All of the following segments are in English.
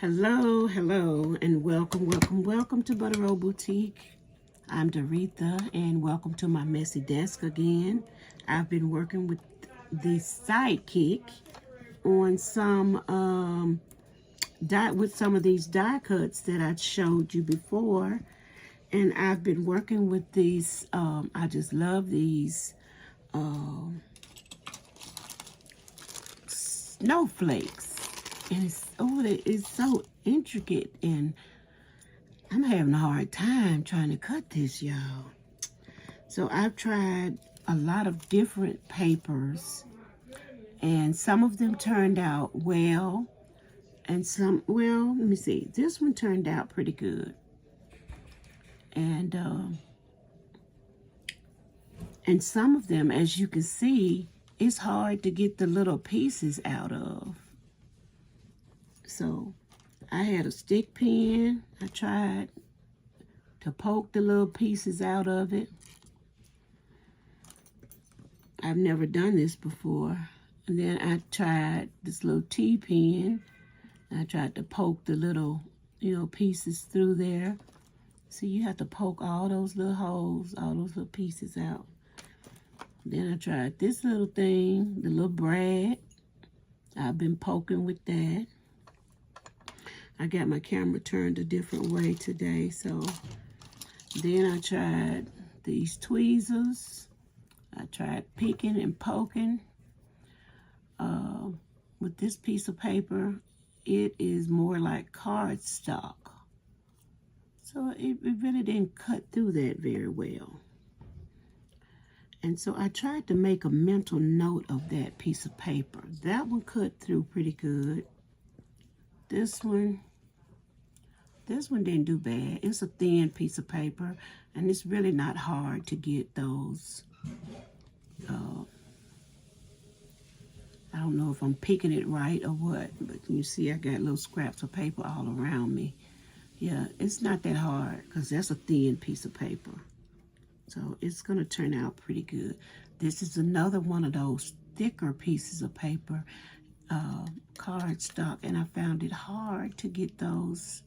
Hello, hello, and welcome to Butter Roll Boutique. I'm Doretha, and welcome to my messy desk again. I've been working with the Sidekick on some with some of these die cuts that I showed you before, and I've been working with these. I just love these snowflakes, and it's so intricate, and I'm having a hard time trying to cut this, y'all. So I've tried a lot of different papers, and some of them turned out well, and well, let me see. This one turned out pretty good. And some of them, as you can see, it's hard to get the little pieces out of. So I had a stick pen. I tried to poke the little pieces out of it. I've never done this before. And then I tried this little T-pen. I tried to poke the little, pieces through there. So you have to poke all those little holes, all those little pieces out. Then I tried this little thing, the little brad. I've been poking with that. I got my camera turned a different way today, so then I tried these tweezers. I tried picking and poking with this piece of paper. It is more like cardstock, so it really didn't cut through that very well. And so I tried to make a mental note of that piece of paper. That one cut through pretty good. This one didn't do bad. It's a thin piece of paper, and it's really not hard to get those. I don't know if I'm picking it right or what, but you see I got little scraps of paper all around me. Yeah, it's not that hard because that's a thin piece of paper. So it's going to turn out pretty good. This is another one of those thicker pieces of paper, cardstock, and I found it hard to get those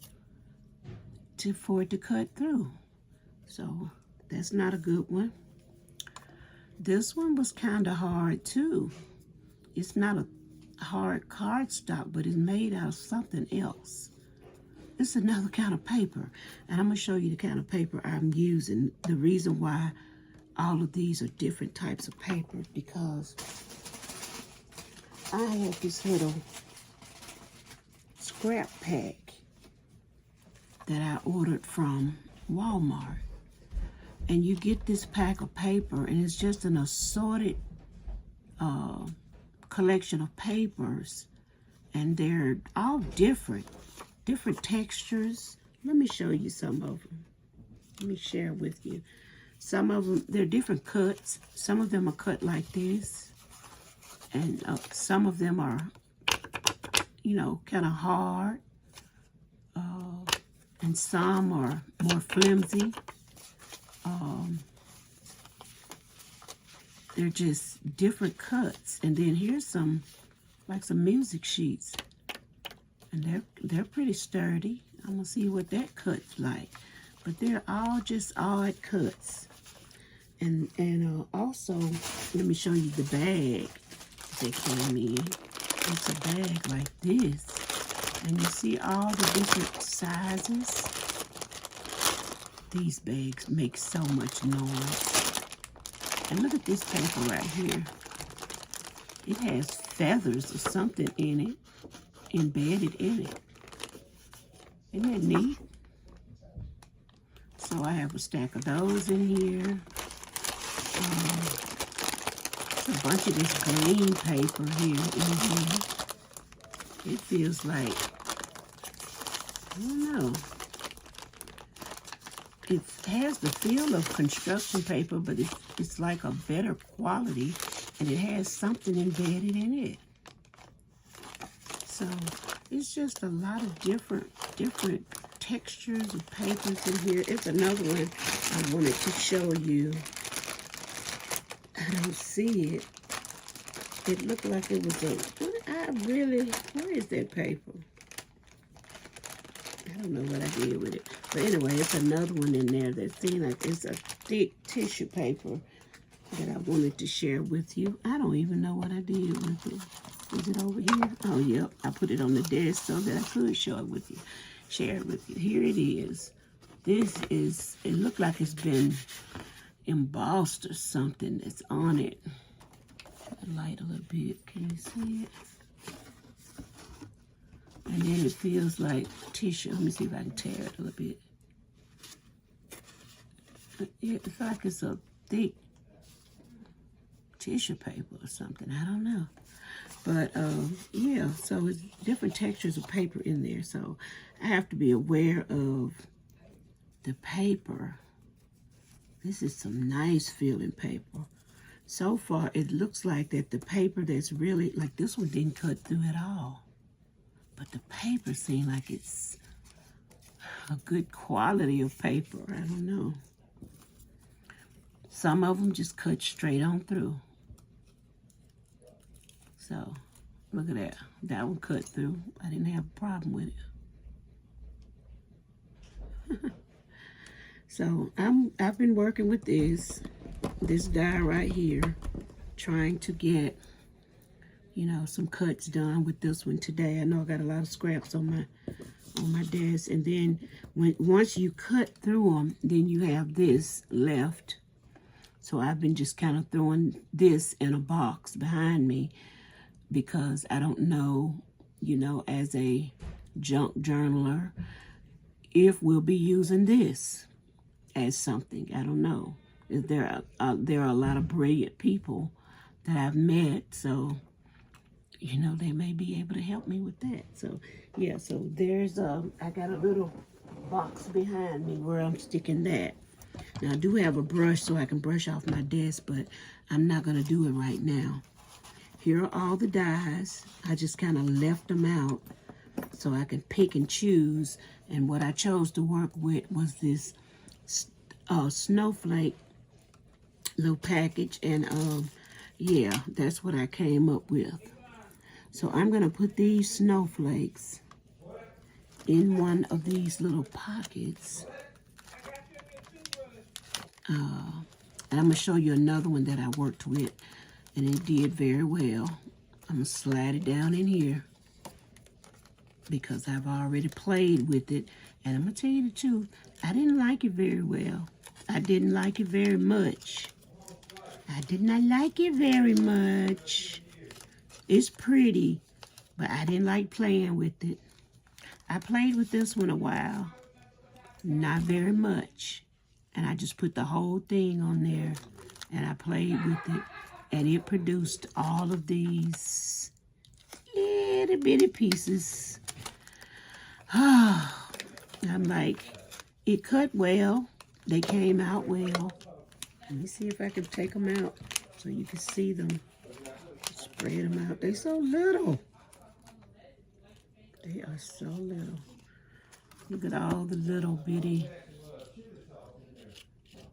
for it to cut through. So that's not a good one. This one was kind of hard too. It's not a hard cardstock, but it's made out of something else. It's another kind of paper, and I'm going to show you the kind of paper I'm using. The reason why all of these are different types of paper, because I have this little scrap pack that I ordered from Walmart. And you get this pack of paper, and it's just an assorted collection of papers, and they're all different textures. Let me show you some of them. Let me share with you. Some of them, they're different cuts. Some of them are cut like this, and some of them are, kind of hard, and some are more flimsy. They're just different cuts. And then here's some music sheets, and they're pretty sturdy. I'm gonna see what that cut's like, but they're all just odd cuts. And also, let me show you the bag they came in. It's a bag like this, and you see all the different sizes. These bags make so much noise. And look at this paper right here. It has feathers or something in it, embedded in it. Isn't that neat? So I have a stack of those in here. There's a bunch of this green paper here in here. It feels like, I don't know. It has the feel of construction paper, but it's like a better quality, and it has something embedded in it. So it's just a lot of different textures of papers in here. It's another one I wanted to show you. I don't see it. It looked like it was where is that paper? I don't know what I did with it. But anyway, it's another one in there that seems like it's a thick tissue paper that I wanted to share with you. I don't even know what I did with it. Is it over here? Oh, yep. I put it on the desk so that I could show it with you, share it with you. Here it is. This is, it looked like it's been embossed or something that's on it. Light a little bit. Can you see it? And then it feels like tissue. Let me see if I can tear it a little bit. It's like it's a thick tissue paper or something. I don't know. But, yeah, so it's different textures of paper in there. So I have to be aware of the paper. This is some nice feeling paper. So far, it looks like that the paper that's really, like this one didn't cut through at all. But the paper seems like it's a good quality of paper. I don't know. Some of them just cut straight on through. So, look at that. That one cut through. I didn't have a problem with it. So, I've been working with this die right here, trying to get, you know, some cuts done with this one today. I know I got a lot of scraps on my desk, and then once you cut through them, then you have this left. So I've been just kind of throwing this in a box behind me because I don't know, you know, as a junk journaler, if we'll be using this as something. I don't know. There are a lot of brilliant people that I've met, so, you know, they may be able to help me with that. So, yeah, so there's, I got a little box behind me where I'm sticking that. Now, I do have a brush so I can brush off my desk, but I'm not going to do it right now. Here are all the dies. I just kind of left them out so I can pick and choose. And what I chose to work with was this snowflake little package. And, yeah, that's what I came up with. So I'm going to put these snowflakes in one of these little pockets. And I'm going to show you another one that I worked with, and it did very well. I'm going to slide it down in here because I've already played with it. And I'm going to tell you the truth, I didn't like it very well. I didn't like it very much. I did not like it very much. It's pretty, but I didn't like playing with it. I played with this one a while, not very much. And I just put the whole thing on there, and I played with it, and it produced all of these little bitty pieces. I'm like, it cut well. They came out well. Let me see if I can take them out so you can see them. Spread them out. They're so little. They are so little. Look at all the little bitty.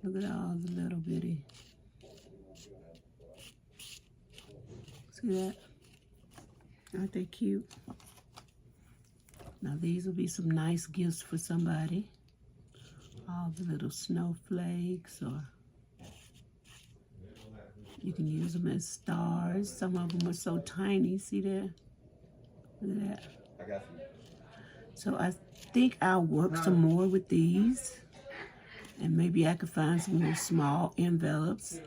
Look at all the little bitty. See that? Aren't they cute? Now these will be some nice gifts for somebody. All the little snowflakes, or you can use them as stars. Some of them are so tiny. See there? Look at that. I got you. So I think I'll work some more with these. And maybe I could find some little small envelopes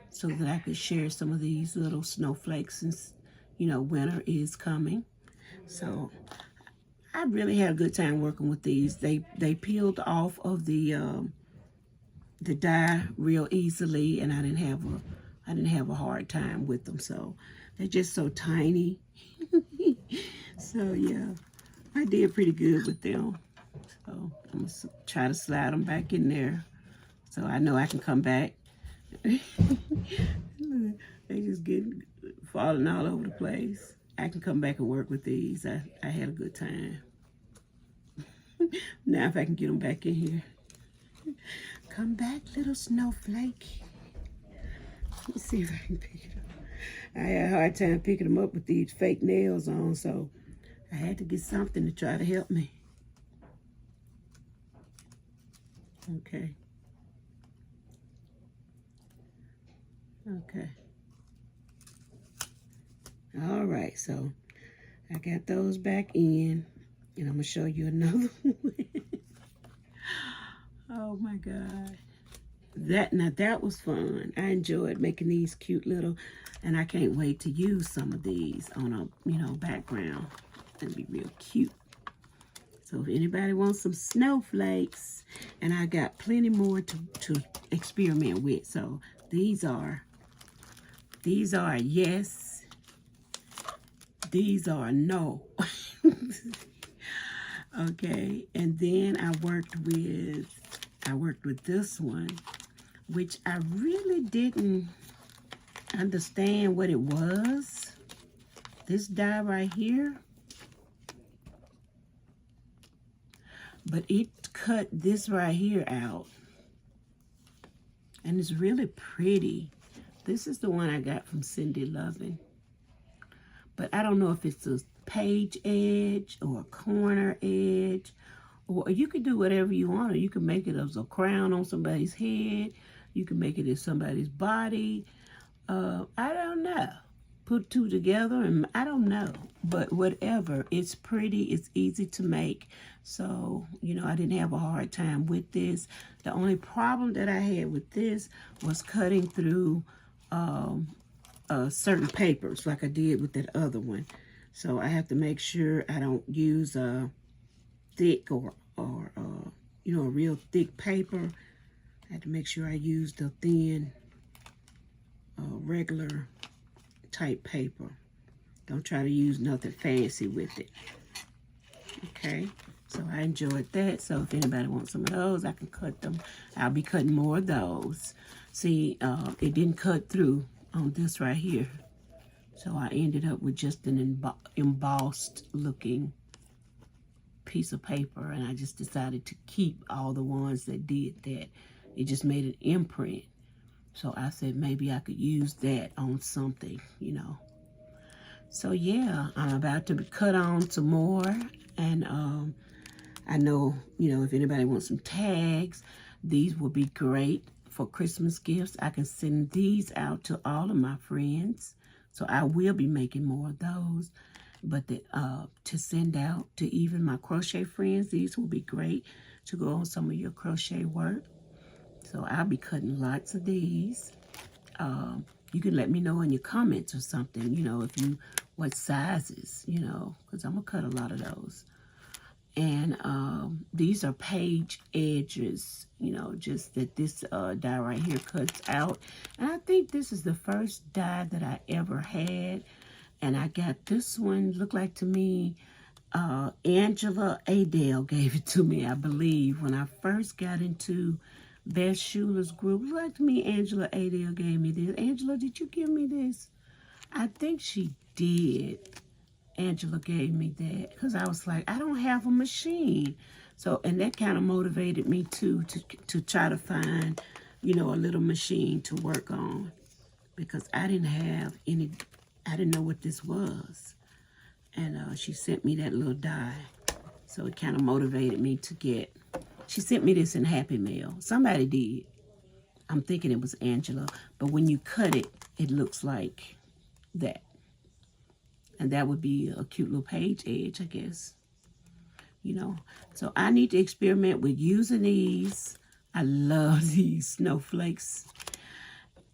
so that I could share some of these little snowflakes since, you know, winter is coming. So I really had a good time working with these. They peeled off of the dye real easily, and I didn't have a hard time with them. So they're just so tiny. So yeah, I did pretty good with them. So I'm going to try to slide them back in there so I know I can come back. They just get falling all over the place. I can come back and work with these. I had a good time. Now if I can get them back in here. Come back, little snowflake. Let's see if I can pick it up. I had a hard time picking them up with these fake nails on, so I had to get something to try to help me. Okay. Okay. All right, so I got those back in, and I'm gonna show you another one. Oh my God. That was fun. I enjoyed making these cute little, and I can't wait to use some of these on a background. It'll be real cute. So if anybody wants some snowflakes, and I got plenty more to experiment with. So these are yes, these are no. Okay, and then I worked with this one, which I really didn't understand what it was. This die right here. But it cut this right here out. And it's really pretty. This is the one I got from Cindy Lovin'. But I don't know if it's a page edge or a corner edge. Or you can do whatever you want. Or you can make it as a crown on somebody's head. You can make it as somebody's body. I don't know. Put two together and I don't know. But whatever. It's pretty. It's easy to make. So, I didn't have a hard time with this. The only problem that I had with this was cutting through certain papers like I did with that other one. So I have to make sure I don't use thick or a real thick paper. I have to make sure I use the thin regular type paper. Don't try to use nothing fancy with it. Okay, so I enjoyed that. So if anybody wants some of those, I can cut them. I'll be cutting more of those. See, it didn't cut through on this right here. So I ended up with just an embossed looking piece of paper, and I just decided to keep all the ones that did that. It just made an imprint. So I said maybe I could use that on something, So yeah, I'm about to cut on some more, and I know, if anybody wants some tags, these will be great for Christmas gifts. I can send these out to all of my friends. So I will be making more of those. But to send out to even my crochet friends, these will be great to go on some of your crochet work. So I'll be cutting lots of these. You can let me know in your comments or something, what sizes, because I'm going to cut a lot of those. And these are page edges, just that this die right here cuts out. And I think this is the first die that I ever had. And I got this one, looked like to me, Angela Adele gave it to me, I believe. When I first got into Beth Schuler's group, looked like to me Angela Adele gave me this. Angela, did you give me this? I think she did. Angela gave me that because I was like, I don't have a machine. So, and that kind of motivated me too to try to find, a little machine to work on, because I didn't have any, I didn't know what this was. And she sent me that little die. So it kind of motivated me to get, she sent me this in Happy Mail. Somebody did. I'm thinking it was Angela, but when you cut it, it looks like that. And that would be a cute little page edge, I guess. So I need to experiment with using these. I love these snowflakes.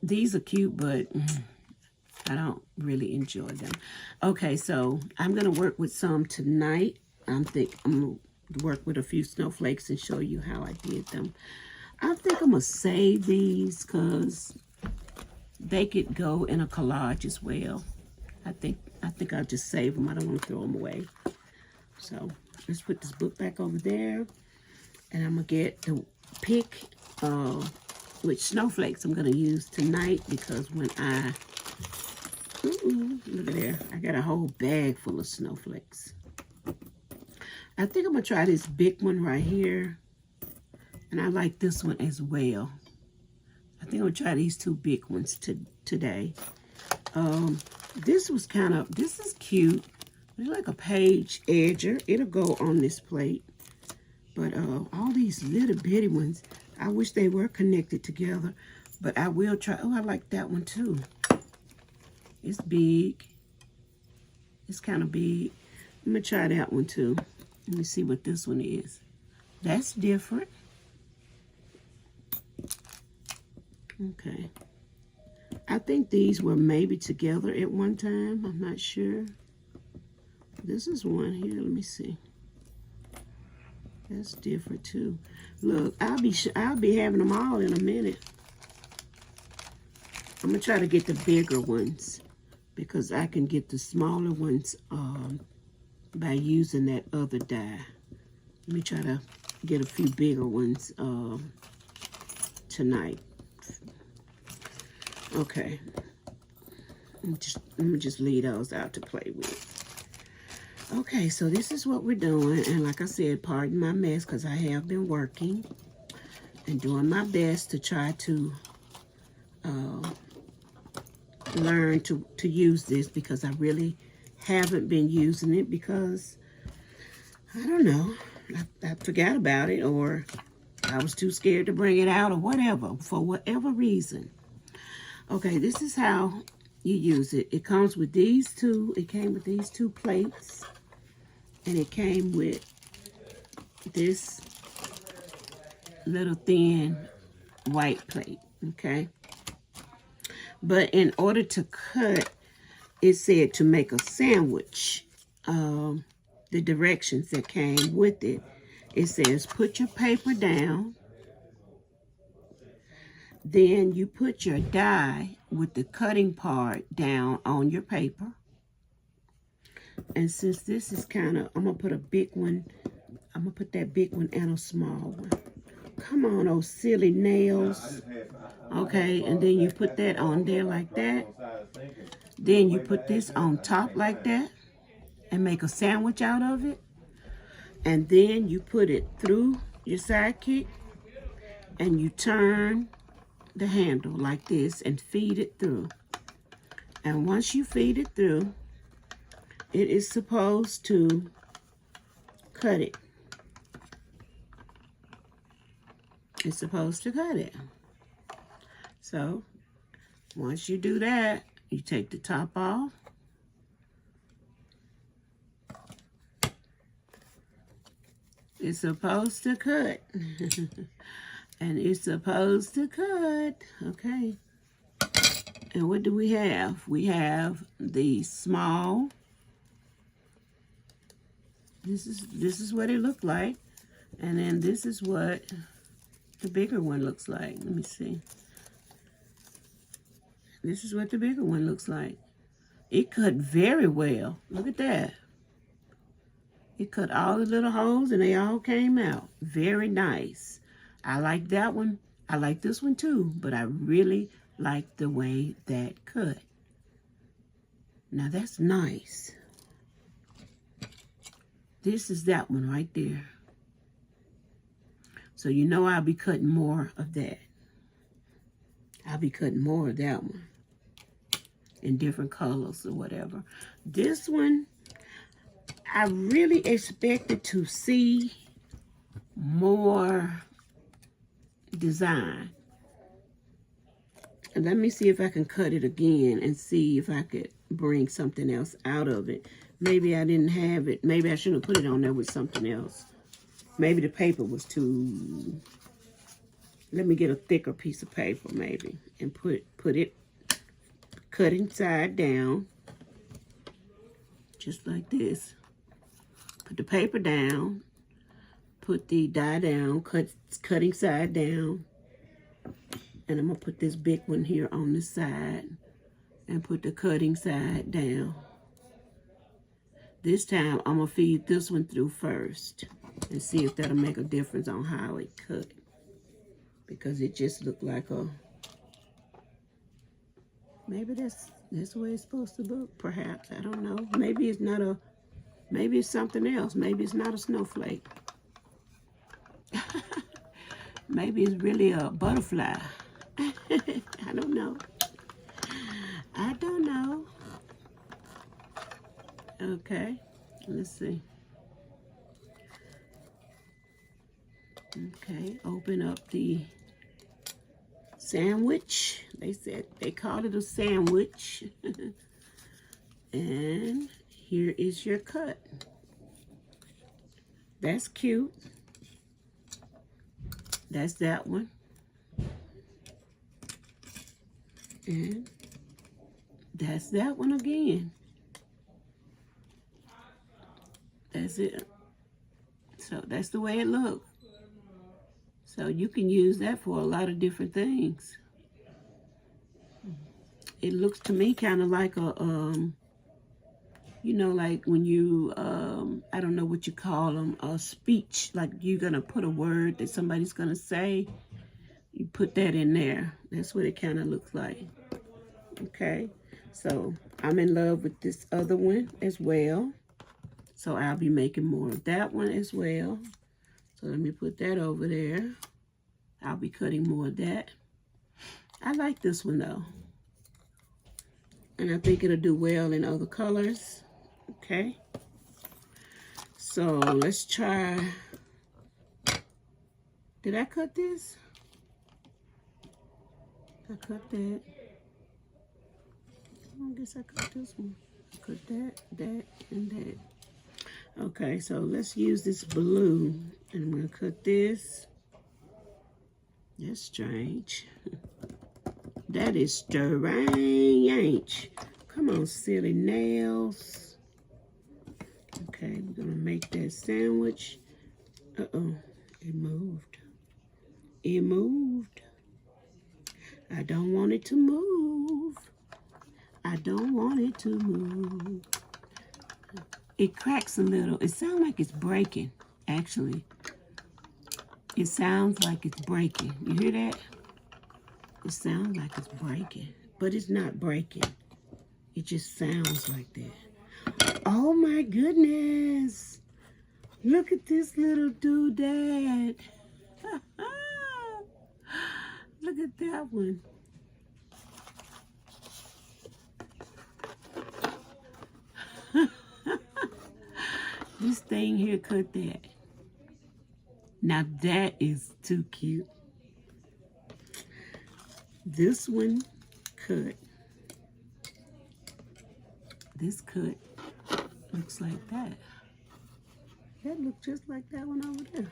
These are cute, but I don't really enjoy them. Okay, so I'm going to work with some tonight. I'm going to work with a few snowflakes and show you how I did them. I think I'm going to save these because they could go in a collage as well. I think I'll just save them. I don't want to throw them away. So let's put this book back over there. And I'm going to get to pick which snowflakes I'm going to use tonight, because when I... look at there. I got a whole bag full of snowflakes. I think I'm going to try this big one right here. And I like this one as well. I think I'm going to try these two big ones today. This is cute. It's like a page edger. It'll go on this plate. But all these little bitty ones, I wish they were connected together, but I will try. Oh, I like that one too. It's big. It's kind of big. I'm going to try that one too. Let me see what this one is. That's different. Okay. I think these were maybe together at one time. I'm not sure. This is one here. Let me see. That's different too. Look, I'll be having them all in a minute. I'm gonna try to get the bigger ones because I can get the smaller ones by using that other die. Let me try to get a few bigger ones tonight. Okay. Let me just leave those out to play with. Okay, so this is what we're doing. And like I said, pardon my mess because I have been working and doing my best to try to learn to use this because I really haven't been using it because, I don't know, I forgot about it or I was too scared to bring it out or whatever, for whatever reason. Okay, this is how you use it. It comes with these two. It came with these two plates. And it came with this little thin white plate, okay? But in order to cut, it said to make a sandwich. The directions that came with it, it says put your paper down. Then you put your die with the cutting part down on your paper. And since this is kind of, I'm going to put a big one. I'm going to put that big one and a small one. Come on, those silly nails. Okay, and then you put that on there like that. Then you put this on top like that and make a sandwich out of it. And then you put it through your sidekick and you turn the handle like this and feed it through. And once you feed it through, it is supposed to cut it. It's supposed to cut it. So, once you do that, you take the top off. It's supposed to cut. And it's supposed to cut. Okay. And what do we have? We have the small. This is what it looked like. And then this is what the bigger one looks like. Let me see. This is what the bigger one looks like. It cut very well. Look at that. It cut all the little holes and they all came out. Very nice. I like that one. I like this one too, but I really like the way that cut. Now that's nice. This is that one right there. So you know I'll be cutting more of that. I'll be cutting more of that one in different colors or whatever. This one, I really expected to see more design. And let me see if I can cut it again and see if I could bring something else out of it. Maybe I didn't have it. Maybe I shouldn't have put it on there with something else. Maybe the paper was too... Let me get a thicker piece of paper maybe and put it cut inside down. Just like this. Put the paper down. Put the die down. Cutting side down. And I'm going to put this big one here on the side. And put the cutting side down. This time, I'm going to feed this one through first. And see if that'll make a difference on how it cut. Because it just looked like a... Maybe that's the way it's supposed to look, perhaps. I don't know. Maybe it's not a... Maybe it's something else. Maybe it's not a snowflake. Maybe it's really a butterfly. I don't know. I don't know. Okay. Let's see. Okay, open up the sandwich. They called it a sandwich. And here is your cut. That's cute. That's that one. And that's that one again. That's it. So that's the way it looks. So you can use that for a lot of different things. It looks to me kind of like a, you know, like when you, I don't know what you call them, a speech, like you're going to put a word that somebody's going to say. You put that in there. That's what it kind of looks like. Okay. So I'm in love with this other one as well. So I'll be making more of that one as well. So let me put that over there. I'll be cutting more of that. I like this one though. And I think it'll do well in other colors. Okay. So let's try. Did I cut this? I cut that. I guess I cut this one. I cut that, that, and that. Okay, so let's use this blue. And I'm going to cut this. That's strange. That is strange. Come on, silly nails. Okay, we're going to make that sandwich. Uh-oh, it moved. It moved. I don't want it to move. I don't want it to move. It cracks a little. It sounds like it's breaking, actually. It sounds like it's breaking. You hear that? It sounds like it's breaking, but it's not breaking. It just sounds like that. Oh my goodness. Look at this little doodad. Look at that one. This thing here cut that. Now that is too cute. This one cut. This cut looks like that. That looks just like that one over there.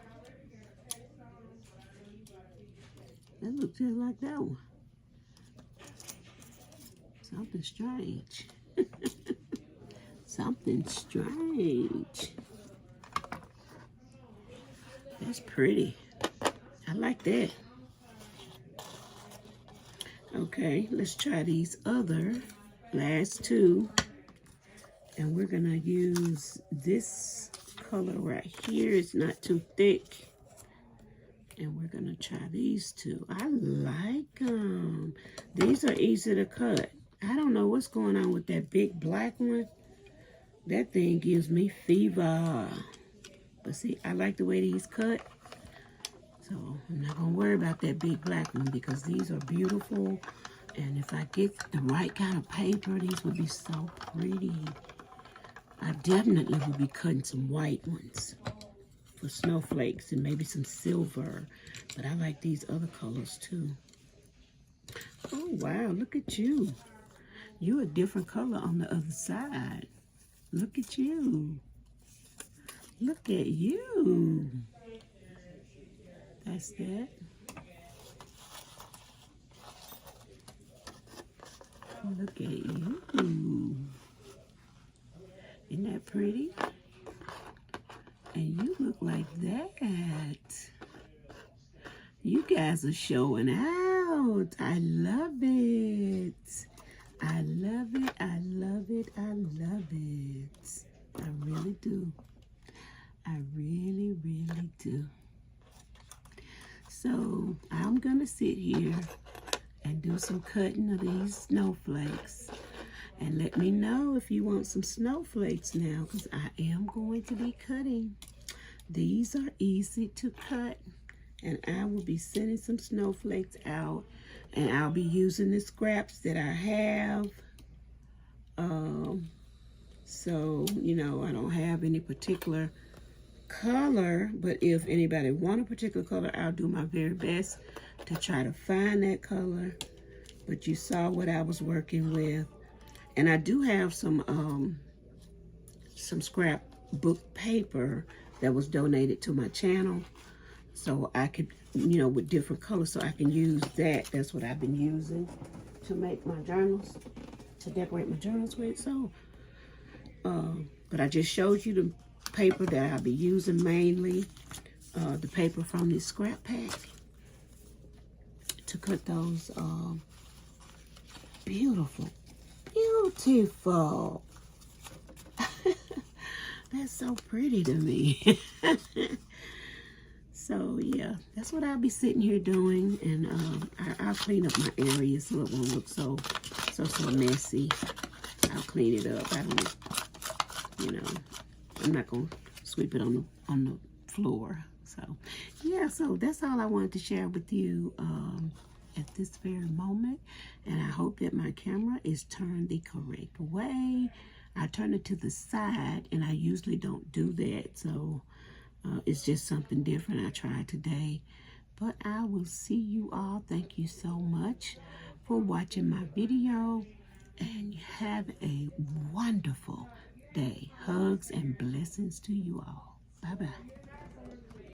That looks just like that one. Something strange. Something strange. That's pretty. I like that. Okay, let's try these other last two. And we're gonna use this color right here. It's not too thick. And we're gonna try these two. I like them. These are easy to cut. I don't know what's going on with that big black one. That thing gives me fever. But see, I like the way these cut. So I'm not gonna worry about that big black one because these are beautiful. And if I get the right kind of paper, these would be so pretty. I definitely will be cutting some white ones for snowflakes and maybe some silver. But I like these other colors too. Oh wow, look at you. You're a different color on the other side. Look at you. Look at you. That's that. Look at you. Isn't that pretty? And you look like that. You guys are showing out. I love it. I love it. I love it. I love it. I really do. I really, really do. So I'm going to sit here and do some cutting of these snowflakes. And let me know if you want some snowflakes now, because I am going to be cutting. These are easy to cut. And I will be sending some snowflakes out. And I'll be using the scraps that I have. So, you know, I don't have any particular color, but if anybody want a particular color, I'll do my very best to try to find that color. But you saw what I was working with. And I do have some scrapbook paper that was donated to my channel. So I could, you know, with different colors, so I can use that. That's what I've been using to make my journals, to decorate my journals with. So, but I just showed you the paper that I'll be using mainly. The paper from this scrap pack to cut those beautiful. That's so pretty to me. So yeah, that's what I'll be sitting here doing, and I'll clean up my area so it won't look so messy. I'll clean it up. I don't, you know, I'm not gonna sweep it on the floor. So yeah, so that's all I wanted to share with you at this very moment, and I hope that my camera is turned the correct way. I turn it to the side, and I usually don't do that, so it's just something different I tried today. But I will see you all. Thank you so much for watching my video, and have a wonderful day. Hugs and blessings to you all. Bye-bye.